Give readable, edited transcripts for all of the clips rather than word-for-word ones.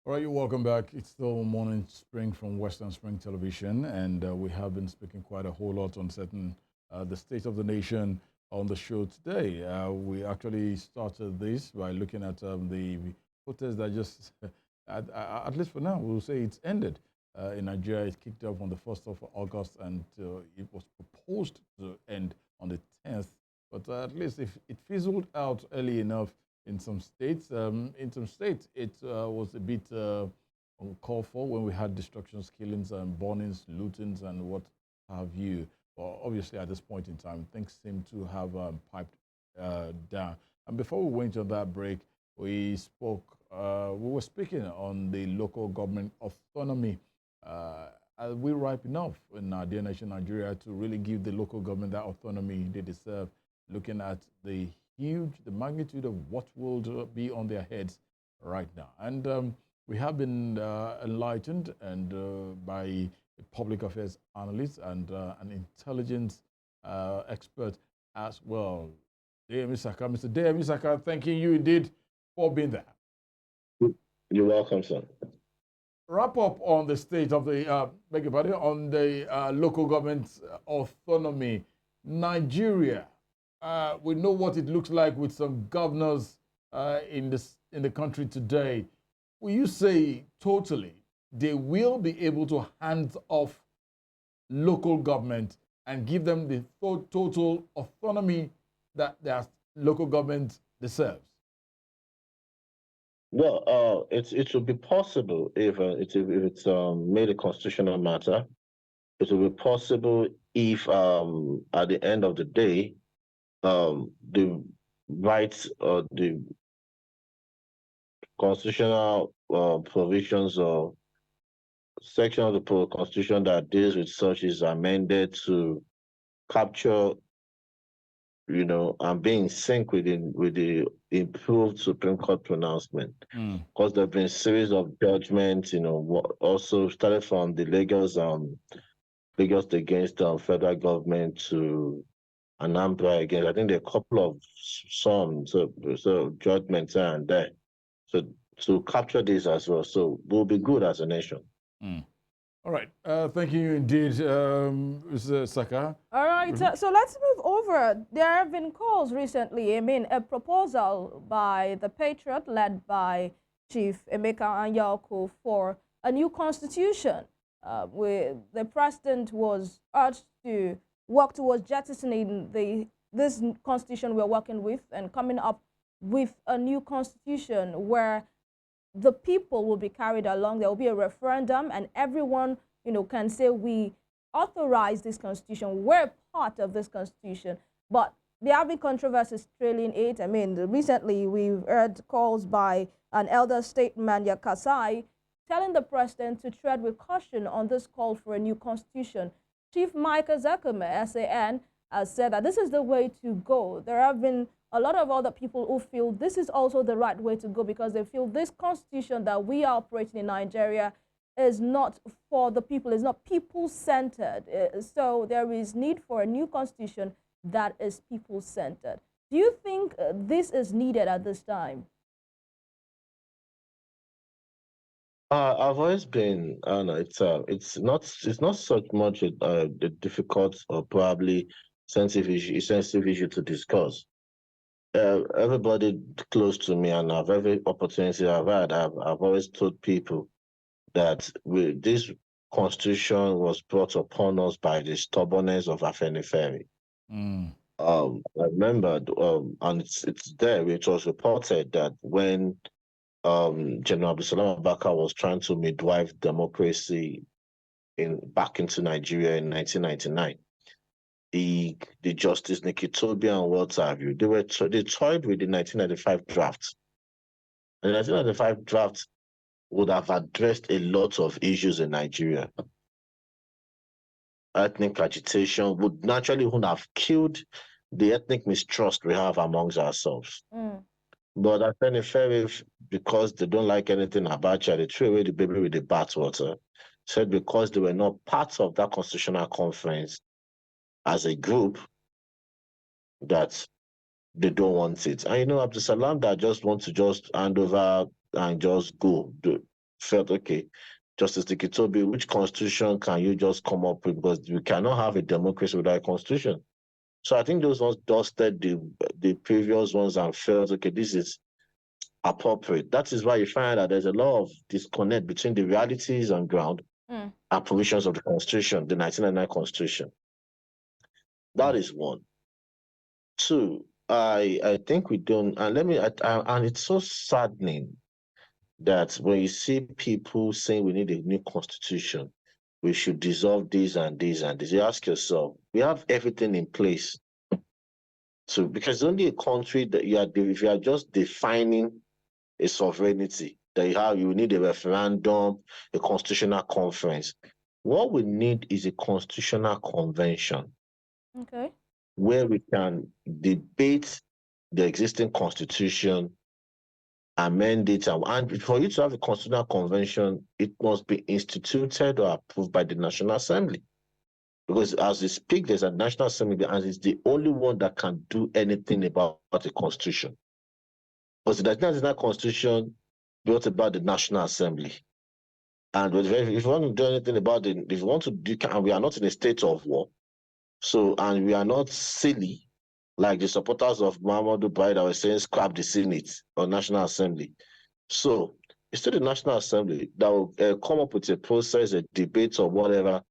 All right, you're welcome back. It's still Morning Spring from Western Spring Television, and we have been speaking quite a whole lot on certain the state of the nation on the show today. We actually started this by looking at the protest that just, at least for now, we'll say it's ended. In Nigeria, it kicked off on the 1st of August, and it was proposed to end on the 10th. But at least if it fizzled out early enough, in some states, it was a bit uncalled for when we had destructions, killings, and burnings, lootings, and what have you. But obviously, at this point in time, things seem to have piped down. And before we went on that break, we were speaking on the local government autonomy. Are we ripe enough in our dear nation, Nigeria, to really give the local government that autonomy they deserve, looking at the magnitude of what will be on their heads right now? And we have been enlightened and by a public affairs analyst and an intelligence expert as well. Deyemi Saka, Mr. Deyemi Saka, thanking you indeed for being there. You're welcome, sir. Wrap up on the state of the, beg your pardon, on the local government autonomy. Nigeria, we know what it looks like with some governors in the country today. Will you say totally they will be able to hand off local government and give them the total autonomy that their local government deserves? Well, it will be possible if it's made a constitutional matter. It will be possible if at the end of the day the rights or the constitutional provisions or section of the constitution that deals with such is amended to capture, and be in sync with the improved Supreme Court pronouncement. Because there have been a series of judgments, also started from the Lagos against the federal government to Anambra against. I think there are a couple of so judgments here and there. So to capture this as well. So we'll be good as a nation. All right. Thank you indeed, Mr. Saka. All right. So let's move over. There have been calls recently. I mean, a proposal by the Patriot, led by Chief Emeka Anyaoku, for a new constitution. Where the president was urged to work towards jettisoning this constitution we're working with and coming up with a new constitution where the people will be carried along. There will be a referendum, and everyone, can say we authorize this constitution. We're part of this constitution. But there have been controversies trailing it. I mean, recently we've heard calls by an elder statesman, Yakasai, telling the president to tread with caution on this call for a new constitution. Chief Michael Zakome, SAN, has said that this is the way to go. There have been a lot of other people who feel this is also the right way to go because they feel this constitution that we are operating in Nigeria is not for the people, is not people-centered. So there is need for a new constitution that is people-centered. Do you think this is needed at this time? I've always been, I don't know, it's not so much a difficult or probably sensitive issue to discuss. Everybody close to me, and every opportunity I've had, I've always told people that this constitution was brought upon us by the stubbornness of Afenifere. I remember, and it's there. It was reported that when General Abdulsalam Abubakar was trying to midwife democracy back into Nigeria in 1999. The Justice Nikitobi and what have you, they toyed with the 1995 draft. The 1995 draft would have addressed a lot of issues in Nigeria. Ethnic agitation would have killed the ethnic mistrust we have amongst ourselves. But Afenifere, because they don't like anything Abacha, they threw away the baby with the bathwater. Said because they were not part of that constitutional conference as a group, that they don't want it. And Abdulsalam that just want to just hand over and just go. felt, okay, Justice Tikitobi, which constitution can you just come up with? Because we cannot have a democracy without a constitution. So I think those ones dusted the previous ones and felt, okay, this is appropriate. That is why you find that there's a lot of disconnect between the realities on ground and provisions of the Constitution, the 1999 Constitution. That is one. Two, I think we don't, and and it's so saddening that when you see people saying we need a new constitution, we should dissolve this and this and this, you ask yourself, we have everything in place to, because only a country that if you are just defining a sovereignty, that you need a referendum, a constitutional conference. What we need is a constitutional convention. Okay. Where we can debate the existing constitution, amend it, and for you to have a constitutional convention, it must be instituted or approved by the National Assembly. Because as we speak, there's a National Assembly, and it's the only one that can do anything about the constitution. Because the 1999 Constitution brought about the National Assembly. And if you want to do anything about it, if you want to do, and we are not in a state of war, so, and we are not silly, like the supporters of Muhammadu Buhari that were saying scrap the Senate or National Assembly. So it's still the National Assembly that will come up with a process, a debate or whatever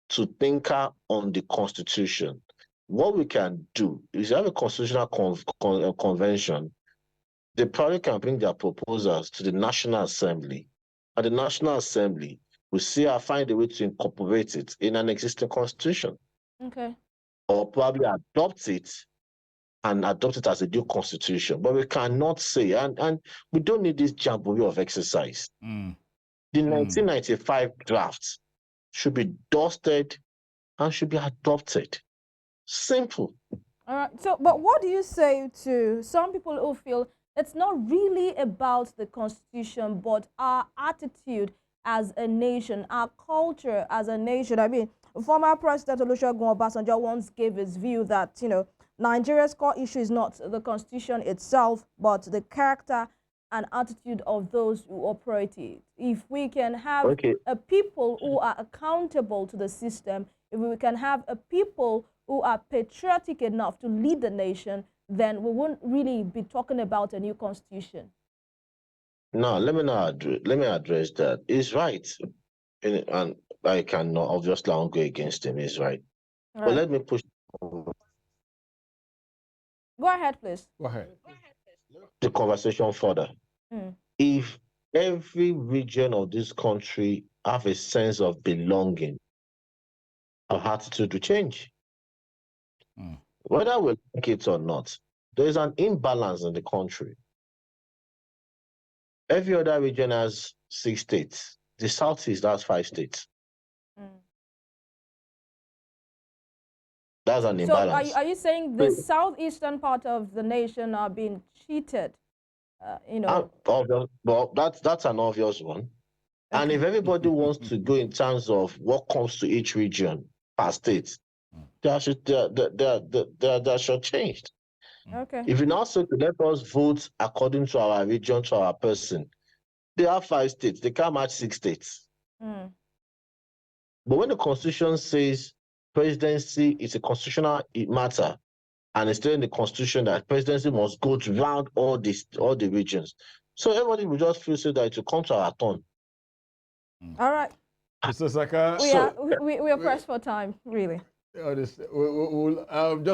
to tinker on the Constitution. What we can do is have a constitutional convention. They probably can bring their proposals to the National Assembly. And the National Assembly will find a way to incorporate it in an existing constitution. Okay. Or probably adopt it as a new constitution. But we cannot say, and we don't need this jamboree of exercise. The 1995 draft should be dusted and should be adopted. Simple. All right. So, but what do you say to some people who feel it's not really about the Constitution, but our attitude as a nation, our culture as a nation? I mean, former President Olusegun Obasanjo once gave his view that, Nigeria's core issue is not the Constitution itself, but the character and attitude of those who operate it. If we can have a people who are accountable to the system, if we can have a people who are patriotic enough to lead the nation, then we won't really be talking about a new constitution. No, let me address that. He's right, and I cannot obviously I won't go against him. He's right, but let me push. Go ahead, please. Go ahead. The conversation further. If every region of this country have a sense of belonging, our attitude will change. Whether we like it or not, there is an imbalance in the country. Every other region has 6 states. The Southeast has 5 states. That's an imbalance. So are you saying the southeastern part of the nation are being cheated? Well, that's an obvious one. Okay. And if everybody wants to go in terms of what comes to each region per state, they should change. Okay. If you now say to let us vote according to our region, to our person, they have 5 states. They can't match 6 states. But when the Constitution says presidency is a constitutional matter, and it's still in the Constitution that presidency must go to round all the regions, so everybody will just feel so that it will come to our turn. All right, Mr. Saka. We are pressed for time, really. Just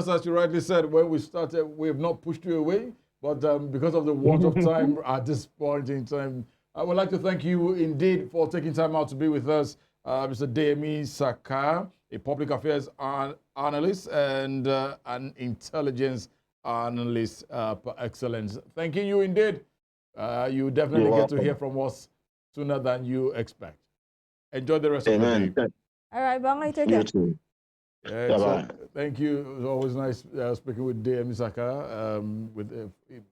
as you rightly said, when we started, we have not pushed you away, but because of the want of time at this point in time, I would like to thank you indeed for taking time out to be with us, Mr. Deyemi Saka, a public affairs analyst and an intelligence analyst per excellence. Thanking you indeed. You definitely get to hear from us sooner than you expect. Enjoy the rest of the day. All right, bye. Take care. So, thank you. It was always nice speaking with Deyemi Saka. It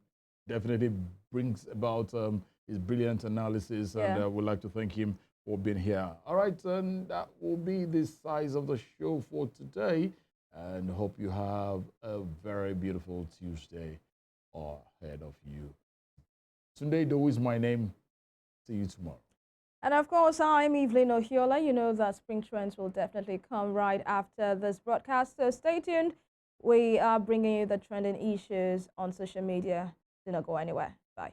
definitely brings about his brilliant analysis, and I would like to thank him for being here. All right, and that will be the size of the show for today, and hope you have a very beautiful Tuesday ahead of you. Tunde Idowu is my name. See you tomorrow. And of course, I'm Evelyn Ohiolei. You know that Spring Trends will definitely come right after this broadcast, so stay tuned. We are bringing you the trending issues on social media. Do not go anywhere. Bye.